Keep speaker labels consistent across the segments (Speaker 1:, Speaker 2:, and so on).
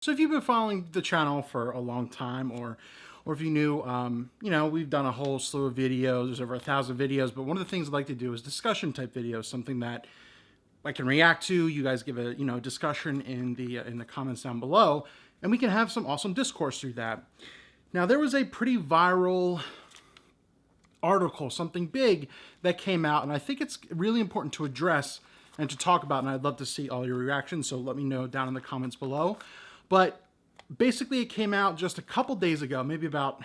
Speaker 1: So if you've been following the channel for a long time, or if you knew, we've done a whole slew of videos. There's over 1,000 videos, but one of the things I like to do is discussion type videos, something that I can react to. You guys give a discussion in the comments down below, and we can have some awesome discourse through that. Now there was a pretty viral article, something big that came out, and I think it's really important to address and to talk about, and I'd love to see all your reactions, so let me know down in the comments below. But basically it came out just a couple days ago, maybe about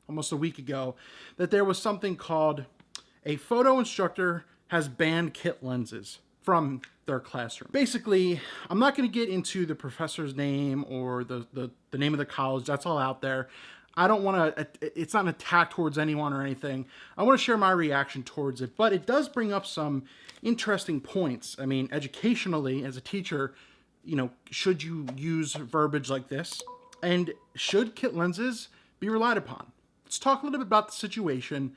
Speaker 1: almost a week ago, that there was something called a photo instructor has banned kit lenses from their classroom. Basically, I'm not going to get into the professor's name or the name of the college. That's all out there. I don't want to, it's not an attack towards anyone or anything. I want to share my reaction towards it, but it does bring up some interesting points. I mean, educationally, as a teacher, should you use verbiage like this? And should kit lenses be relied upon? Let's talk a little bit about the situation,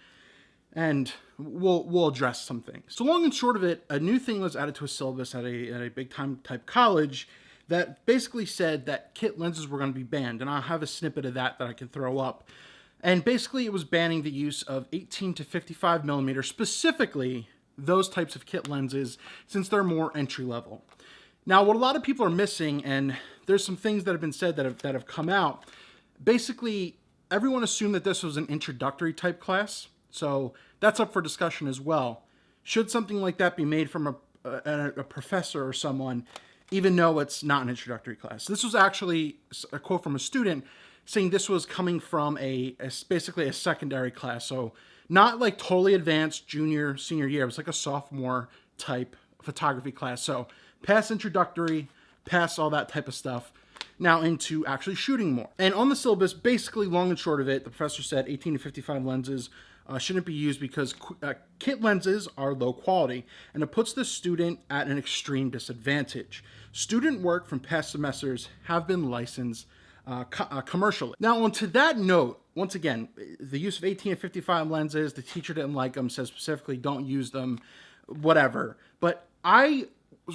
Speaker 1: and we'll address some things. So long and short of it, a new thing was added to a syllabus at a big time type college that basically said that kit lenses were going to be banned, and I'll have a snippet of that I can throw up. And basically it was banning the use of 18 to 55 millimeter, specifically those types of kit lenses, since they're more entry level. Now, what a lot of people are missing, and there's some things that have been said that have come out, basically everyone assumed that this was an introductory type class, so that's up for discussion as well. Should something like that be made from a professor or someone, even though it's not an introductory class? This was actually a quote from a student saying this was coming from basically a secondary class, so not like totally advanced junior, senior year. It was like a sophomore type photography class. So past introductory, past all that type of stuff, now into actually shooting more. And on the syllabus, basically long and short of it, the professor said 18 to 55 lenses shouldn't be used because kit lenses are low quality, and it puts the student at an extreme disadvantage. Student work from past semesters have been licensed commercially. Now, onto that note, once again, the use of 18 to 55 lenses, the teacher didn't like them, says specifically don't use them, whatever. But I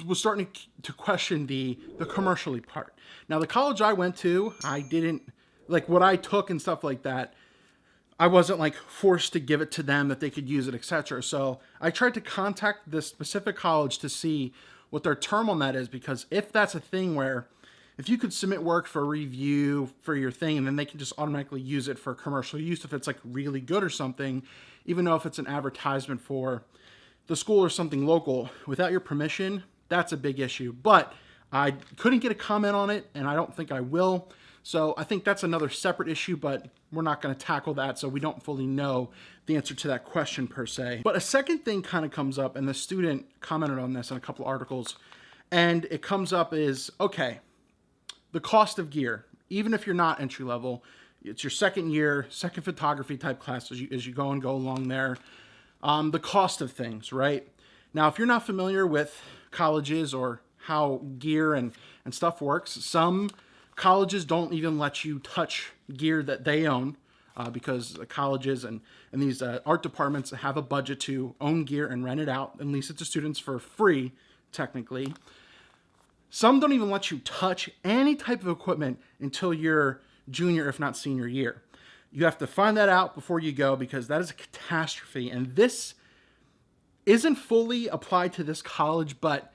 Speaker 1: was starting to question the commercially part. Now, the college I went to, I didn't, like what I took and stuff like that, I wasn't like forced to give it to them that they could use it, etc. So I tried to contact this specific college to see what their term on that is, because if that's a thing where if you could submit work for review for your thing and then they can just automatically use it for commercial use if it's like really good or something, even though if it's an advertisement for the school or something local, without your permission, that's a big issue. But I couldn't get a comment on it, and I don't think I will. So I think that's another separate issue, but we're not going to tackle that, so we don't fully know the answer to that question per se. But a second thing kind of comes up, and the student commented on this in a couple articles, and it comes up is, okay, the cost of gear, even if you're not entry level, it's your second year, second photography type class as you go along there, the cost of things, right? Now, if you're not familiar with colleges or how gear and stuff works, some colleges don't even let you touch gear that they own because the colleges and these art departments have a budget to own gear and rent it out and lease it to students for free, technically. Some don't even let you touch any type of equipment until your junior, if not senior year. You have to find that out before you go, because that is a catastrophe. And this isn't fully applied to this college, but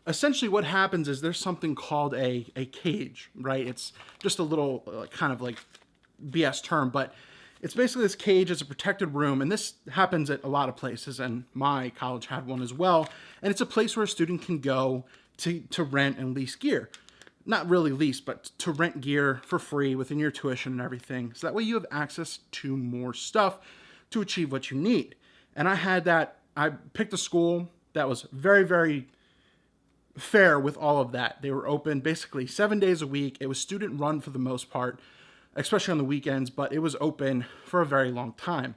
Speaker 1: essentially what happens is there's something called a cage, right? It's just a little kind of like BS term, but it's basically this cage. It's a protected room, and this happens at a lot of places, and my college had one as well. And it's a place where a student can go to rent and lease gear. Not really lease, but to rent gear for free within your tuition and everything. So that way you have access to more stuff to achieve what you need. And I picked a school that was very, very fair with all of that. They were open basically 7 days a week. It was student run for the most part, especially on the weekends, but it was open for a very long time.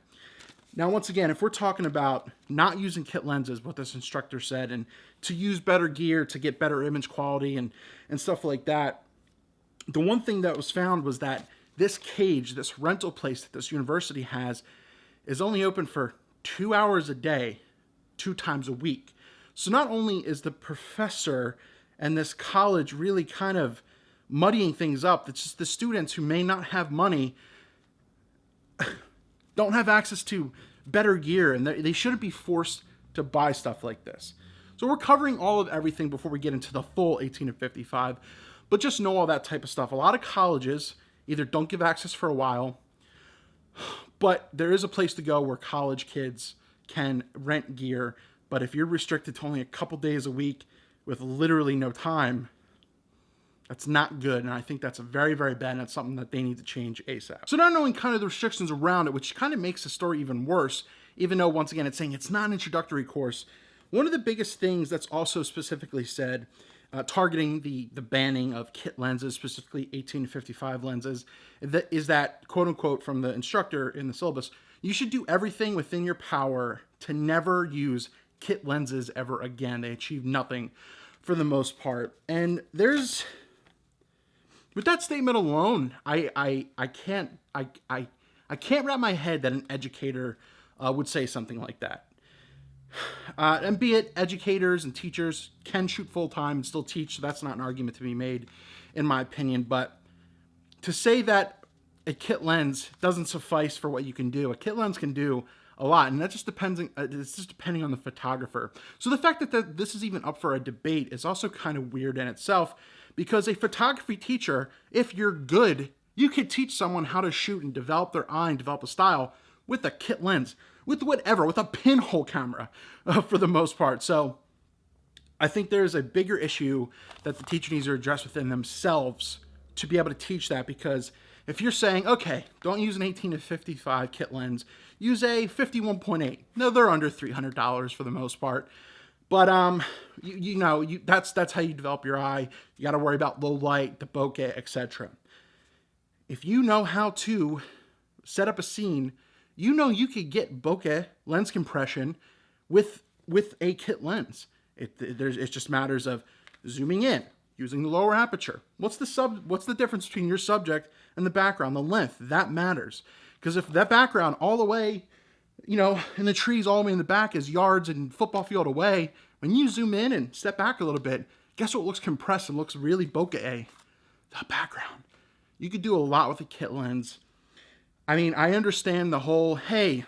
Speaker 1: Now, once again, if we're talking about not using kit lenses, what this instructor said, and to use better gear to get better image quality and stuff like that, the one thing that was found was that this cage, this rental place that this university has, is only open for 2 hours a day, 2 times a week. So not only is the professor and this college really kind of muddying things up. It's just the students who may not have money don't have access to better gear, and they shouldn't be forced to buy stuff like this. So we're covering all of everything before we get into the full 18 to 55, but just know all that type of stuff. A lot of colleges either don't give access for a while, but there is a place to go where college kids can rent gear. But if you're restricted to only a couple days a week with literally no time, that's not good. And I think that's a very, very bad, and that's something that they need to change ASAP. So now knowing kind of the restrictions around it, which kind of makes the story even worse, even though once again, it's saying it's not an introductory course. One of the biggest things that's also specifically said, targeting the banning of kit lenses, specifically 18 to 55 lenses, is that, quote unquote, from the instructor in the syllabus, you should do everything within your power to never use kit lenses ever again. They achieve nothing for the most part. And with that statement alone, I can't wrap my head that an educator would say something like that. And be it educators and teachers can shoot full time and still teach, so that's not an argument to be made, in my opinion. But to say that a kit lens doesn't suffice for what you can do, a kit lens can do a lot, and that just depends. It's just depending on the photographer. So the fact that this is even up for a debate is also kind of weird in itself, because a photography teacher, if you're good, you could teach someone how to shoot and develop their eye and develop a style with a kit lens, with whatever, with a pinhole camera, for the most part. So I think there's a bigger issue that the teacher needs to address within themselves to be able to teach that, because if you're saying, okay, don't use an 18 to 55 kit lens, use a 51.8. No, they're under $300 for the most part. But that's how you develop your eye. You got to worry about low light, the bokeh, etc. If you know how to set up a scene, you could get bokeh lens compression with a kit lens. It just matters of zooming in, using the lower aperture. What's the difference between your subject and the background? The length, that matters. Because if that background all the way, in the trees all the way in the back is yards and football field away, when you zoom in and step back a little bit, guess what looks compressed and looks really bokeh? The background. You could do a lot with a kit lens. I mean, I understand the whole, hey,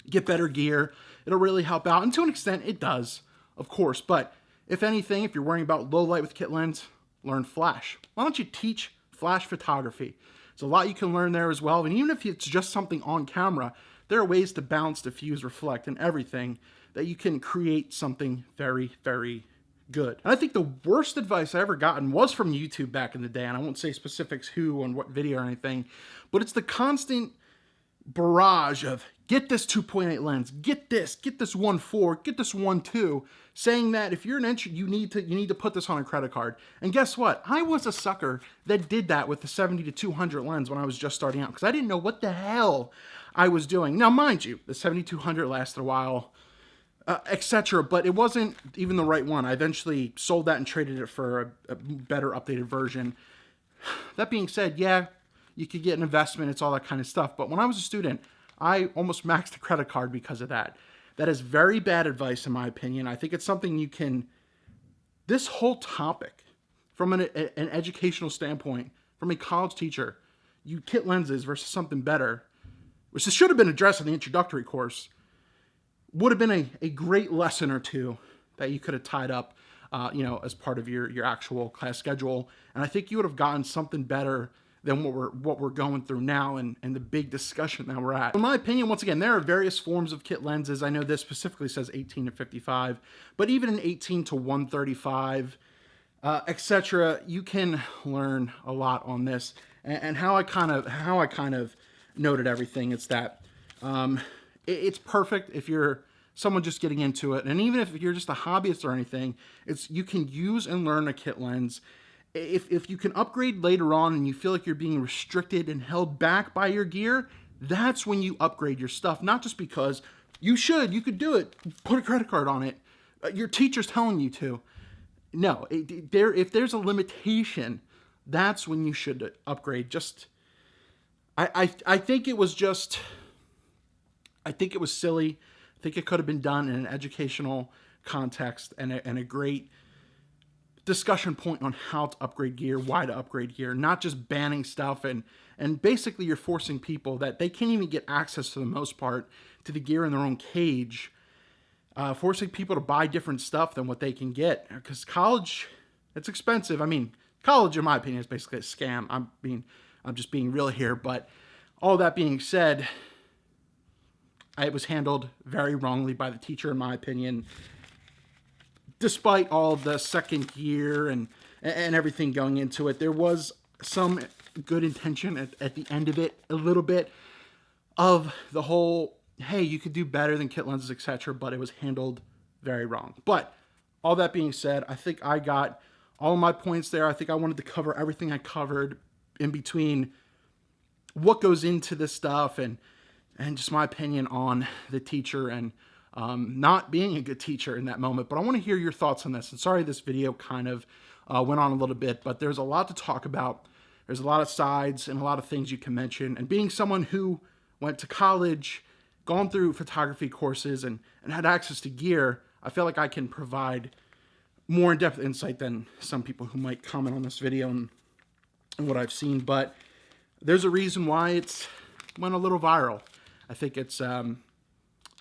Speaker 1: get better gear, it'll really help out. And to an extent, it does, of course. But if anything, if you're worrying about low light with kit lens, learn flash. Why don't you teach flash photography? There's a lot you can learn there as well. And even if it's just something on camera, there are ways to bounce, diffuse, reflect, and everything that you can create something very, very good. And I think the worst advice I ever gotten was from YouTube back in the day, and I won't say specifics who and what video or anything, but it's the constant barrage of get this 2.8 lens, get this 1.4, get this 1.2, saying that if you're an entry, you need to put this on a credit card. And guess what? I was a sucker that did that with the 70 to 200 lens when I was just starting out, because I didn't know what the hell I was doing. Now, mind you, the 7200 lasted a while, etc., but it wasn't even the right one. I eventually sold that and traded it for a better updated version. That being said, yeah, you could get an investment, it's all that kind of stuff. But when I was a student, I almost maxed a credit card because of that. That is very bad advice, in my opinion. I think it's something this whole topic, from an educational standpoint, from a college teacher, you kit lenses versus something better, which should have been addressed in the introductory course, would have been a great lesson or two that you could have tied up, as part of your actual class schedule. And I think you would have gotten something better than what we're going through now and the big discussion that we're at. In my opinion, once again, there are various forms of kit lenses. I know this specifically says 18 to 55, but even an 18 to 135, etc., you can learn a lot on this. And how I kind of noted everything is that it's perfect if you're someone just getting into it, and even if you're just a hobbyist or anything, you can use and learn a kit lens. If you can upgrade later on and you feel like you're being restricted and held back by your gear, that's when you upgrade your stuff. Not just because you could do it, put a credit card on it, your teacher's telling you to. No, if there's a limitation, that's when you should upgrade. I think it was silly. I think it could have been done in an educational context and a great discussion point on how to upgrade gear, why to upgrade gear, not just banning stuff, and basically you're forcing people that they can't even get access to the most part to the gear in their own cage, forcing people to buy different stuff than what they can get, because college, it's expensive. I mean, college, in my opinion, is basically a scam. I'm just being real here, but all that being said, it was handled very wrongly by the teacher, in my opinion. Despite all the second year and everything going into it, there was some good intention at the end of it, a little bit of the whole, hey, you could do better than kit lenses, etc., but it was handled very wrong. But all that being said, I think I got all of my points there. I think I wanted to cover everything I covered in between what goes into this stuff and just my opinion on the teacher and not being a good teacher in that moment. But I want to hear your thoughts on this. And sorry this video kind of went on a little bit, but there's a lot to talk about. There's a lot of sides and a lot of things you can mention. And being someone who went to college, gone through photography courses, and had access to gear, I feel like I can provide more in-depth insight than some people who might comment on this video and what I've seen. But there's a reason why it's went a little viral. I think it's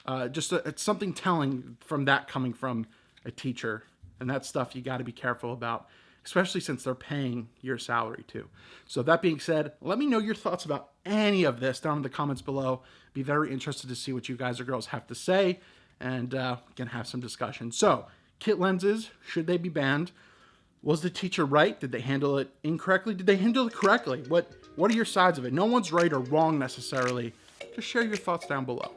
Speaker 1: it's something telling from that coming from a teacher, and that stuff you got to be careful about, especially since they're paying your salary too. So that being said, let me know your thoughts about any of this down in the comments below. Be very interested to see what you guys or girls have to say, and we can have some discussion. So, kit lenses, should they be banned? Was the teacher right? Did they handle it incorrectly? Did they handle it correctly? What are your sides of it? No one's right or wrong necessarily. Just share your thoughts down below.